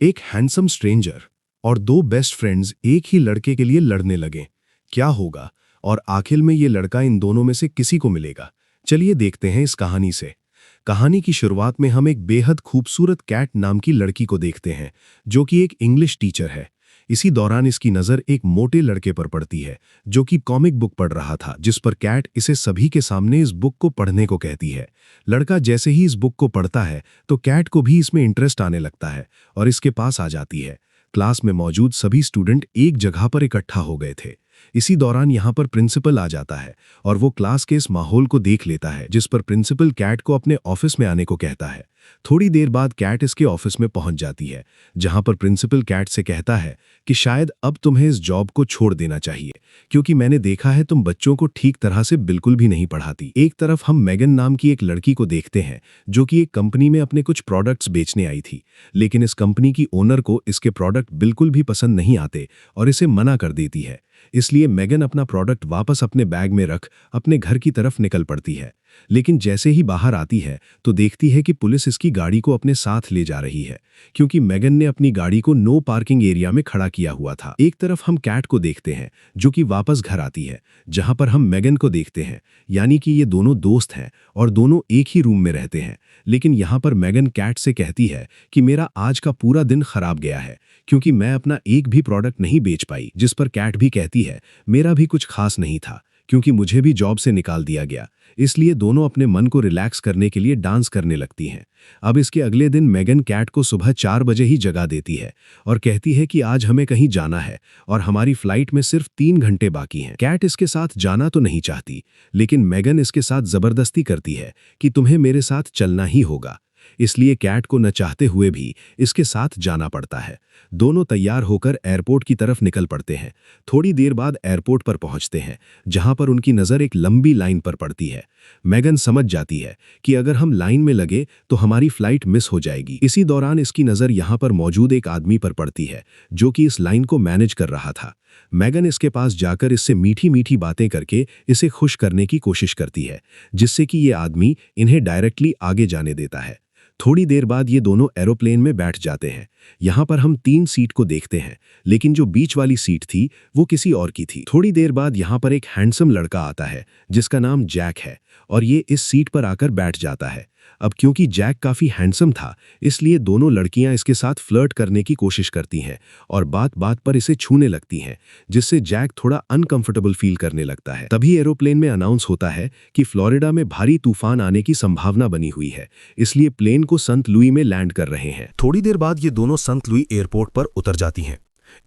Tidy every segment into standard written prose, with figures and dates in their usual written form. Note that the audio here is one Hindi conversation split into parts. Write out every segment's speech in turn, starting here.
एक हैंडसम स्ट्रेंजर और दो बेस्ट फ्रेंड्स एक ही लड़के के लिए लड़ने लगे। क्या होगा और आखिर में ये लड़का इन दोनों में से किसी को मिलेगा? चलिए देखते हैं इस कहानी से। कहानी की शुरुआत में हम एक बेहद खूबसूरत कैट नाम की लड़की को देखते हैं, जो कि एक इंग्लिश टीचर है। इसी दौरान इसकी नज़र एक मोटे लड़के पर पड़ती है, जो कि कॉमिक बुक पढ़ रहा था, जिस पर कैट इसे सभी के सामने इस बुक को पढ़ने को कहती है। लड़का जैसे ही इस बुक को पढ़ता है तो कैट को भी इसमें इंटरेस्ट आने लगता है और इसके पास आ जाती है। क्लास में मौजूद सभी स्टूडेंट एक जगह पर इकट्ठा हो गए थे। इसी दौरान यहाँ पर प्रिंसिपल आ जाता है और वो क्लास के इस माहौल को देख लेता है, जिस पर प्रिंसिपल कैट को अपने ऑफिस में आने को कहता है। थोड़ी देर बाद कैट इसके ऑफिस में पहुंच जाती है, जहां पर प्रिंसिपल कैट से कहता है कि शायद अब तुम्हें इस जॉब को छोड़ देना चाहिए, क्योंकि मैंने देखा है तुम बच्चों को ठीक तरह से बिल्कुल भी नहीं पढ़ाती। एक तरफ हम मेगन नाम की एक लड़की को देखते हैं, जो कि एक कंपनी में अपने कुछ प्रोडक्ट्स बेचने आई थी, लेकिन इस कंपनी की ओनर को इसके प्रोडक्ट बिल्कुल भी पसंद नहीं आते और इसे मना कर देती है। इसलिए मेगन अपना प्रोडक्ट वापस अपने बैग में रख अपने घर की तरफ निकल पड़ती है। लेकिन जैसे ही बाहर आती है तो देखती है कि पुलिस इसकी गाड़ी को अपने साथ ले जा रही है, क्योंकि मेगन ने अपनी गाड़ी को नो पार्किंग एरिया में खड़ा किया हुआ था। एक तरफ हम कैट को देखते हैं, जो कि वापस घर आती है, जहां पर हम मेगन को देखते हैं, यानी कि ये दोनों दोस्त हैं और दोनों एक ही रूम में रहते हैं। लेकिन यहाँ पर मेगन कैट से कहती है कि मेरा आज का पूरा दिन खराब गया है, क्योंकि मैं अपना एक भी प्रोडक्ट नहीं बेच पाई। जिस पर कैट भी कहती है मेरा भी कुछ खास नहीं था, क्योंकि मुझे भी जॉब से निकाल दिया गया। इसलिए दोनों अपने मन को रिलैक्स करने के लिए डांस करने लगती हैं। अब इसके अगले दिन मेगन कैट को सुबह 4 बजे ही जगा देती है और कहती है कि आज हमें कहीं जाना है और हमारी फ्लाइट में सिर्फ 3 घंटे बाकी हैं। कैट इसके साथ जाना तो नहीं चाहती, लेकिन मेगन इसके साथ जबरदस्ती करती है कि तुम्हें मेरे साथ चलना ही होगा। इसलिए कैट को न चाहते हुए भी इसके साथ जाना पड़ता है। दोनों तैयार होकर एयरपोर्ट की तरफ निकल पड़ते हैं। थोड़ी देर बाद एयरपोर्ट पर पहुंचते हैं, जहां पर उनकी नज़र एक लंबी लाइन पर पड़ती है। मेगन समझ जाती है कि अगर हम लाइन में लगे तो हमारी फ्लाइट मिस हो जाएगी। इसी दौरान इसकी नज़र यहां पर मौजूद एक आदमी पर पड़ती है, जो कि इस लाइन को मैनेज कर रहा था। मेगन इसके पास जाकर इससे मीठी मीठी बातें करके इसे खुश करने की कोशिश करती है, जिससे कि ये आदमी इन्हें डायरेक्टली आगे जाने देता है। थोड़ी देर बाद ये दोनों एरोप्लेन में बैठ जाते हैं। यहाँ पर हम 3 सीट को देखते हैं, लेकिन जो बीच वाली सीट थी वो किसी और की थी। थोड़ी देर बाद यहाँ पर एक हैंडसम लड़का आता है, जिसका नाम जैक है, और ये इस सीट पर आकर बैठ जाता है। अब क्योंकि जैक काफ़ी हैंडसम था, इसलिए दोनों लड़कियां इसके साथ फ्लर्ट करने की कोशिश करती हैं और बात बात पर इसे छूने लगती हैं, जिससे जैक थोड़ा अनकंफर्टेबल फील करने लगता है। तभी एरोप्लेन में अनाउंस होता है कि फ्लोरिडा में भारी तूफान आने की संभावना बनी हुई है, इसलिए प्लेन को संत लुई में लैंड कर रहे हैं। थोड़ी देर बाद ये दोनों संत लुई एयरपोर्ट पर उतर जाती हैं।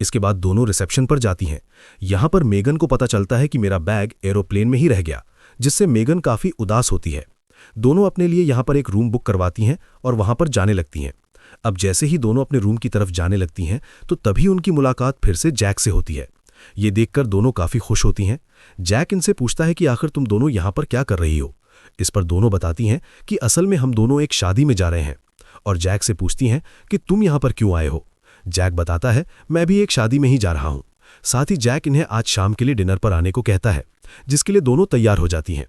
इसके बाद दोनों रिसेप्शन पर जाती हैं। यहाँ पर मेगन को पता चलता है कि मेरा बैग एरोप्लेन में ही रह गया, जिससे मेगन काफ़ी उदास होती है। दोनों अपने लिए यहाँ पर एक रूम बुक करवाती हैं और वहाँ पर जाने लगती हैं। अब जैसे ही दोनों अपने रूम की तरफ जाने लगती हैं तो तभी उनकी मुलाकात फिर से जैक से होती है। ये देखकर दोनों काफ़ी खुश होती हैं। जैक इनसे पूछता है कि आखिर तुम दोनों यहाँ पर क्या कर रही हो। इस पर दोनों बताती हैं कि असल में हम दोनों एक शादी में जा रहे हैं, और जैक से पूछती हैं कि तुम यहाँ पर क्यों आए हो। जैक बताता है मैं भी एक शादी में ही जा रहा हूँ। साथ ही जैक इन्हें आज शाम के लिए डिनर पर आने को कहता है, जिसके लिए दोनों तैयार हो जाती हैं।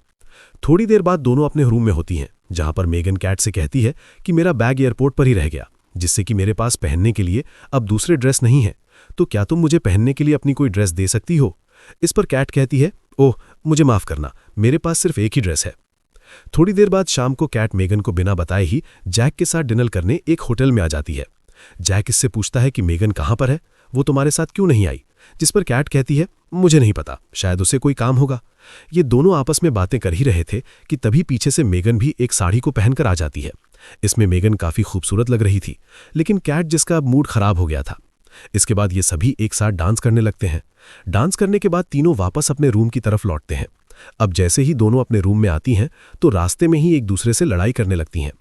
थोड़ी देर बाद दोनों अपने रूम में होती हैं, जहां पर मेगन कैट से कहती है कि मेरा बैग एयरपोर्ट पर ही रह गया, जिससे कि मेरे पास पहनने के लिए अब दूसरे ड्रेस नहीं है, तो क्या तुम मुझे पहनने के लिए अपनी कोई ड्रेस दे सकती हो। इस पर कैट कहती है ओह मुझे माफ़ करना, मेरे पास सिर्फ एक ही ड्रेस है। थोड़ी देर बाद शाम को कैट मेगन को बिना बताए ही जैक के साथ डिनर करने एक होटल में आ जाती है। जैक इससे पूछता है कि मेगन कहाँ पर है, वो तुम्हारे साथ क्यों नहीं आई। जिस पर कैट कहती है मुझे नहीं पता, शायद उसे कोई काम होगा। ये दोनों आपस में बातें कर ही रहे थे कि तभी पीछे से मेगन भी एक साड़ी को पहनकर आ जाती है। इसमें मेगन काफ़ी खूबसूरत लग रही थी, लेकिन कैट जिसका मूड खराब हो गया था। इसके बाद ये सभी एक साथ डांस करने लगते हैं। डांस करने के बाद तीनों वापस अपने रूम की तरफ लौटते हैं। अब जैसे ही दोनों अपने रूम में आती हैं तो रास्ते में ही एक दूसरे से लड़ाई करने लगती हैं।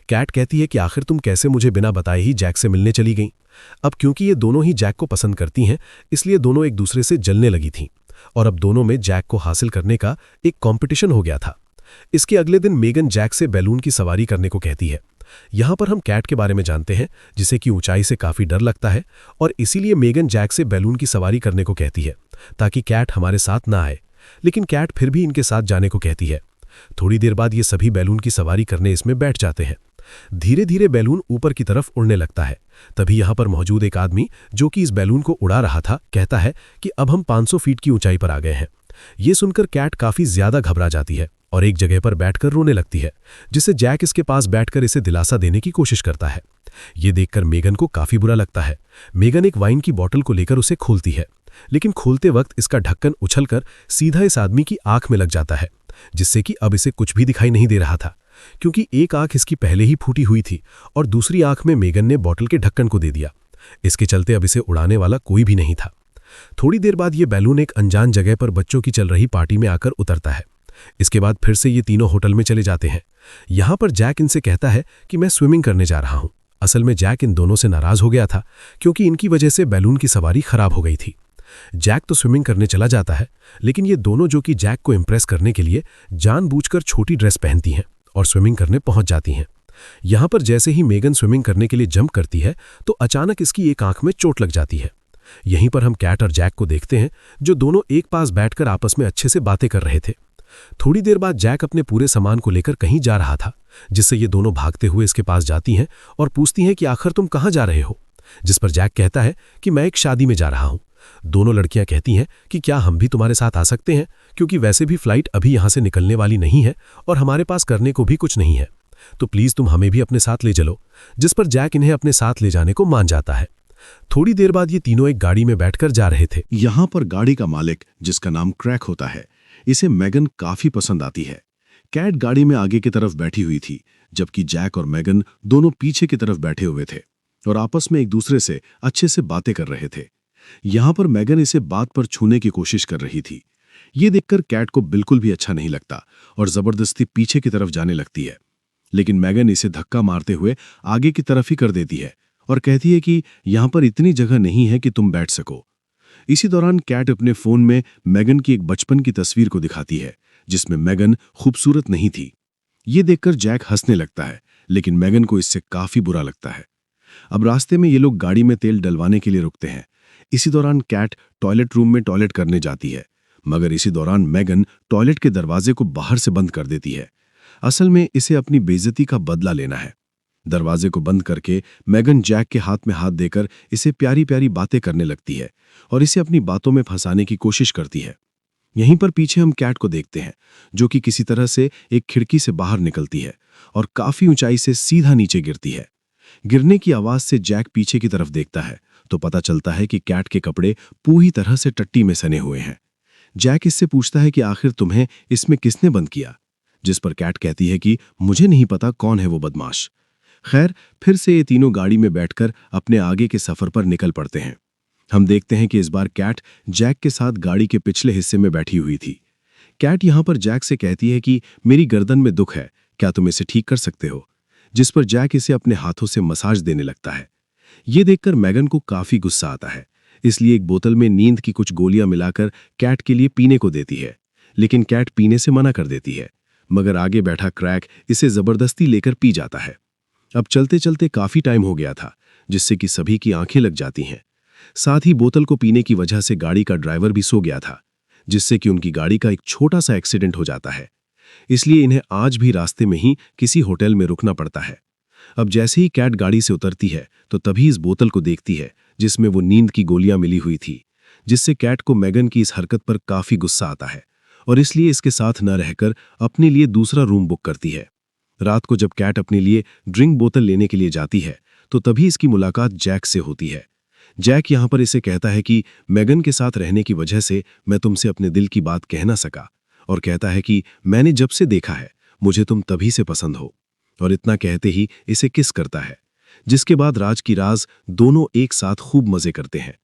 कैट कहती है कि आखिर तुम कैसे मुझे बिना बताए ही जैक से मिलने चली गईं। अब क्योंकि ये दोनों ही जैक को पसंद करती हैं, इसलिए दोनों एक दूसरे से जलने लगी थीं, और अब दोनों में जैक को हासिल करने का एक कंपटीशन हो गया था। इसके अगले दिन मेगन जैक से बैलून की सवारी करने को कहती है। यहाँ पर हम कैट के बारे में जानते हैं, जिसे कि ऊंचाई से काफ़ी डर लगता है, और इसीलिए मेगन जैक से बैलून की सवारी करने को कहती है ताकि कैट हमारे साथ ना आए। लेकिन कैट फिर भी इनके साथ जाने को कहती है। थोड़ी देर बाद ये सभी बैलून की सवारी करने इसमें बैठ जाते हैं। धीरे धीरे बैलून ऊपर की तरफ उड़ने लगता है। तभी यहाँ पर मौजूद एक आदमी जो कि इस बैलून को उड़ा रहा था कहता है कि अब हम 500 फीट की ऊंचाई पर आ गए हैं। ये सुनकर कैट काफी ज्यादा घबरा जाती है और एक जगह पर बैठकर रोने लगती है, जिससे जैक इसके पास बैठकर इसे दिलासा देने की कोशिश करता है। ये देखकर मेगन को काफी बुरा लगता है। मेगन एक वाइन की बोतल को लेकर उसे खोलती है, लेकिन खोलते वक्त इसका ढक्कन उछलकर सीधा इस आदमी की आंख में लग जाता है, जिससे कि अब इसे कुछ भी दिखाई नहीं दे रहा था, क्योंकि एक आंख इसकी पहले ही फूटी हुई थी और दूसरी आंख में मेगन ने बोतल के ढक्कन को दे दिया। इसके चलते अब इसे उड़ाने वाला कोई भी नहीं था। थोड़ी देर बाद ये बैलून एक अनजान जगह पर बच्चों की चल रही पार्टी में आकर उतरता है। इसके बाद फिर से ये तीनों होटल में चले जाते हैं। यहाँ पर जैक इनसे कहता है कि मैं स्विमिंग करने जा रहा हूं। असल में जैक इन दोनों से नाराज हो गया था, क्योंकि इनकी वजह से बैलून की सवारी खराब हो गई थी। जैक तो स्विमिंग करने चला जाता है, लेकिन ये दोनों जो कि जैक को इम्प्रेस करने के लिए जानबूझकर छोटी ड्रेस पहनती हैं और स्विमिंग करने पहुंच जाती हैं। यहाँ पर जैसे ही मेगन स्विमिंग करने के लिए जंप करती है तो अचानक इसकी एक आंख में चोट लग जाती है। यहीं पर हम कैट और जैक को देखते हैं, जो दोनों एक पास बैठकर आपस में अच्छे से बातें कर रहे थे। थोड़ी देर बाद जैक अपने पूरे सामान को लेकर कहीं जा रहा था, जिससे ये दोनों भागते हुए इसके पास जाती हैं और पूछती हैं कि आखिर तुम कहाँ जा रहे हो। जिस पर जैक कहता है कि मैं एक शादी में जा रहा हूं। दोनों लड़कियां कहती हैं कि क्या हम भी तुम्हारे साथ आ सकते हैं, क्योंकि वैसे भी फ्लाइट अभी यहां से निकलने वाली नहीं है और हमारे पास करने को भी कुछ नहीं है, तो प्लीज तुम हमें भी अपने साथ ले चलो। जिस पर जैक इन्हें अपने साथ ले जाने को मान जाता है। थोड़ी देर बाद ये तीनों एक गाड़ी में बैठकर जा रहे थे। यहाँ पर गाड़ी का मालिक, जिसका नाम क्रैक होता है, इसे मेगन काफी पसंद आती है। कैट गाड़ी में आगे की तरफ बैठी हुई थी, जबकि जैक और मेगन दोनों पीछे की तरफ बैठे हुए थे और आपस में एक दूसरे से अच्छे से बातें कर रहे थे। यहाँ पर मेगन इसे बात पर छूने की कोशिश कर रही थी। ये देखकर कैट को बिल्कुल भी अच्छा नहीं लगता और जबरदस्ती पीछे की तरफ जाने लगती है, लेकिन मेगन इसे धक्का मारते हुए आगे की तरफ ही कर देती है और कहती है कि यहाँ पर इतनी जगह नहीं है कि तुम बैठ सको। इसी दौरान कैट अपने फोन में मेगन की एक बचपन की तस्वीर को दिखाती है, जिसमें मेगन खूबसूरत नहीं थी। ये देखकर जैक हंसने लगता है, लेकिन मेगन को इससे काफी बुरा लगता है। अब रास्ते में ये लोग गाड़ी में तेल डलवाने के लिए रुकते हैं। इसी दौरान कैट टॉयलेट रूम में टॉयलेट करने जाती है, मगर इसी दौरान मेगन टॉयलेट के दरवाजे को बाहर से बंद कर देती है। असल में इसे अपनी बेइज्जती का बदला लेना है। दरवाजे को बंद करके मेगन जैक के हाथ में हाथ देकर इसे प्यारी प्यारी बातें करने लगती है और इसे अपनी बातों में फंसाने की कोशिश करती है। यहीं पर पीछे हम कैट को देखते हैं, जो कि किसी तरह से एक खिड़की से बाहर निकलती है और काफी ऊंचाई से सीधा नीचे गिरती है। गिरने की आवाज से जैक पीछे की तरफ देखता है तो पता चलता है कि कैट के कपड़े पूरी तरह से टट्टी में सने हुए हैं। जैक इससे पूछता है कि आखिर तुम्हें इसमें किसने बंद किया, जिस पर कैट कहती है कि मुझे नहीं पता कौन है वो बदमाश। खैर, फिर से ये तीनों गाड़ी में बैठकर अपने आगे के सफर पर निकल पड़ते हैं। हम देखते हैं कि इस बार कैट जैक के साथ गाड़ी के पिछले हिस्से में बैठी हुई थी। कैट यहाँ पर जैक से कहती है कि मेरी गर्दन में दुख है, क्या तुम इसे ठीक कर सकते हो, जिस पर जैक इसे अपने हाथों से मसाज देने लगता है। ये देखकर मेगन को काफी गुस्सा आता है, इसलिए एक बोतल में नींद की कुछ गोलियां मिलाकर कैट के लिए पीने को देती है, लेकिन कैट पीने से मना कर देती है, मगर आगे बैठा क्रैक इसे जबरदस्ती लेकर पी जाता है। अब चलते चलते काफी टाइम हो गया था, जिससे कि सभी की आंखें लग जाती हैं। साथ ही बोतल को पीने की वजह से गाड़ी का ड्राइवर भी सो गया था, जिससे कि उनकी गाड़ी का एक छोटा सा एक्सीडेंट हो जाता है। इसलिए इन्हें आज भी रास्ते में ही किसी होटल में रुकना पड़ता है। अब जैसे ही कैट गाड़ी से उतरती है तो तभी इस बोतल को देखती है, जिसमें वो नींद की गोलियां मिली हुई थी, जिससे कैट को मेगन की इस हरकत पर काफी गुस्सा आता है और इसलिए इसके साथ न रहकर अपने लिए दूसरा रूम बुक करती है। रात को जब कैट अपने लिए ड्रिंक बोतल लेने के लिए जाती है तो तभी इसकी मुलाकात जैक से होती है। जैक यहाँ पर इसे कहता है कि मेगन के साथ रहने की वजह से मैं तुमसे अपने दिल की बात कह ना सका, और कहता है कि मैंने जब से देखा है मुझे तुम तभी से पसंद हो, और इतना कहते ही इसे किस करता है, जिसके बाद राज की राज दोनों एक साथ खूब मजे करते हैं।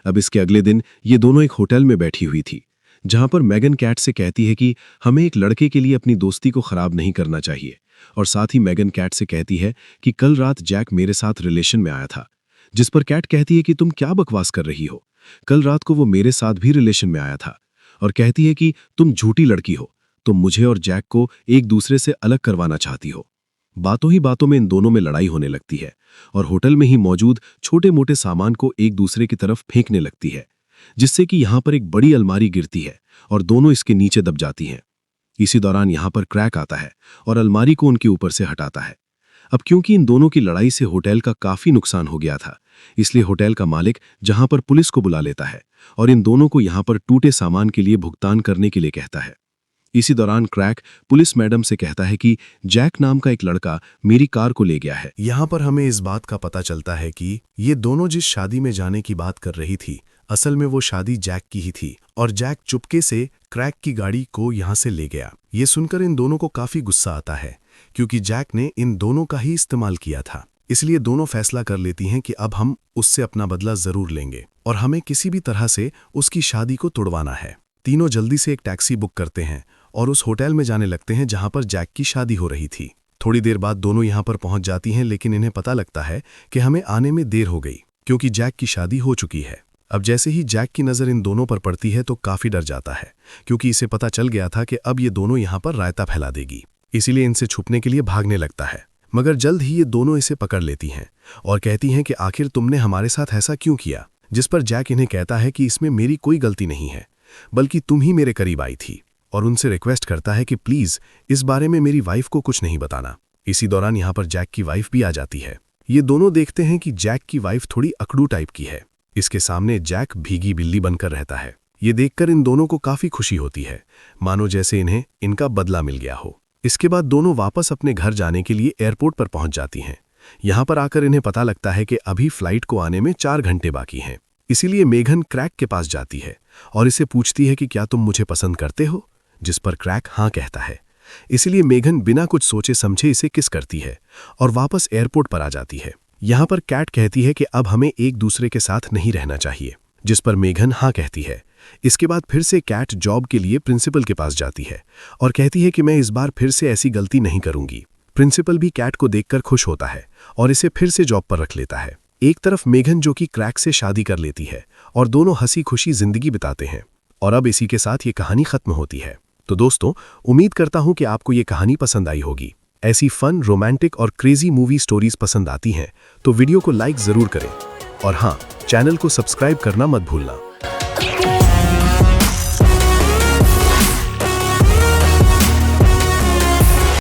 अब इसके अगले दिन ये दोनों एक होटल में बैठी हुई थी, जहां पर मेगन कैट से कहती है कि हमें एक लड़के के लिए अपनी दोस्ती को खराब नहीं करना चाहिए, और साथ ही मेगन कैट से कहती है कि कल रात जैक मेरे साथ रिलेशन में आया था, जिस पर कैट कहती है कि तुम क्या बकवास कर रही हो, कल रात को वो मेरे साथ भी रिलेशन में आया था, और कहती है कि तुम झूठी लड़की हो, तुम मुझे और जैक को एक दूसरे से अलग करवाना चाहती हो। बातों ही बातों में इन दोनों में लड़ाई होने लगती है और होटल में ही मौजूद छोटे मोटे सामान को एक दूसरे की तरफ फेंकने लगती है, जिससे कि यहाँ पर एक बड़ी अलमारी गिरती है और दोनों इसके नीचे दब जाती हैं। इसी दौरान यहाँ पर क्रैक आता है और अलमारी को उनके ऊपर से हटाता है। अब क्योंकि इन दोनों की लड़ाई से होटल का काफी नुकसान हो गया था, इसलिए होटल का मालिक जहां पर पुलिस को बुला लेता है और इन दोनों को यहां पर टूटे सामान के लिए भुगतान करने के लिए कहता है। इसी दौरान क्रैक पुलिस मैडम से कहता है कि जैक नाम का एक लड़का मेरी कार को ले गया है। यहाँ पर हमें इस बात का पता चलता है कि ये दोनों जिस शादी में जाने की बात कर रही थी, असल में वो शादी जैक की ही थी और जैक चुपके से क्रैक की गाड़ी को यहाँ से ले गया। ये सुनकर इन दोनों को काफी गुस्सा आता है क्योंकि जैक ने इन दोनों का ही इस्तेमाल किया था। इसलिए दोनों फैसला कर लेती हैं कि अब हम उससे अपना बदला जरूर लेंगे और हमें किसी भी तरह से उसकी शादी को तोड़वाना है। तीनों जल्दी से एक टैक्सी बुक करते हैं और उस होटल में जाने लगते हैं जहां पर जैक की शादी हो रही थी। थोड़ी देर बाद दोनों यहां पर पहुंच जाती हैं, लेकिन इन्हें पता लगता है कि हमें आने में देर हो गई क्योंकि जैक की शादी हो चुकी है। अब जैसे ही जैक की नज़र इन दोनों पर पड़ती है तो काफी डर जाता है क्योंकि इसे पता चल गया था कि अब ये दोनों यहां पर रायता फैला देगी। इसीलिए इनसे छुपने के लिए भागने लगता है, मगर जल्द ही ये दोनों इसे पकड़ लेती हैं और कहती हैं कि आखिर तुमने हमारे साथ ऐसा क्यों किया। जिस पर जैक इन्हें कहता है कि इसमें मेरी कोई गलती नहीं है, बल्कि तुम ही मेरे करीब आई थी, और उनसे रिक्वेस्ट करता है कि प्लीज इस बारे में मेरी वाइफ को कुछ नहीं बताना। इसी दौरान यहाँ पर जैक की वाइफ भी आ जाती है। ये दोनों देखते हैं कि जैक की वाइफ थोड़ी अकड़ू टाइप की है। इसके सामने जैक भीगी बिल्ली बनकर रहता है। ये देखकर इन दोनों को काफी खुशी होती है, मानो जैसे इन्हें इनका बदला मिल गया हो। इसके बाद दोनों वापस अपने घर जाने के लिए एयरपोर्ट पर पहुंच जाती हैं। यहाँ पर आकर इन्हें पता लगता है कि अभी फ्लाइट को आने में 4 घंटे बाकी हैं। इसीलिए मेघन क्रैक के पास जाती है और इसे पूछती है कि क्या तुम मुझे पसंद करते हो, जिस पर क्रैक हाँ कहता है। इसलिए मेघन बिना कुछ सोचे समझे इसे किस करती है और वापस एयरपोर्ट पर आ जाती है। यहाँ पर कैट कहती है कि अब हमें एक दूसरे के साथ नहीं रहना चाहिए, जिस पर मेघन हाँ कहती है। इसके बाद फिर से कैट जॉब के लिए प्रिंसिपल के पास जाती है और कहती है कि मैं इस बार फिर से ऐसी गलती नहीं करूंगी। प्रिंसिपल भी कैट को देखकर खुश होता है और इसे फिर से जॉब पर रख लेता है। एक तरफ मेघन जो कि क्रैक से शादी कर लेती है और दोनों हंसी खुशी जिंदगी बिताते हैं। और अब इसी के साथ ये कहानी खत्म होती है। तो दोस्तों, उम्मीद करता हूं कि आपको ये कहानी पसंद आई होगी। ऐसी फन, रोमांटिक और क्रेजी मूवी स्टोरीज पसंद आती हैं तो वीडियो को लाइक जरूर करें और हाँ, चैनल को सब्सक्राइब करना मत भूलना।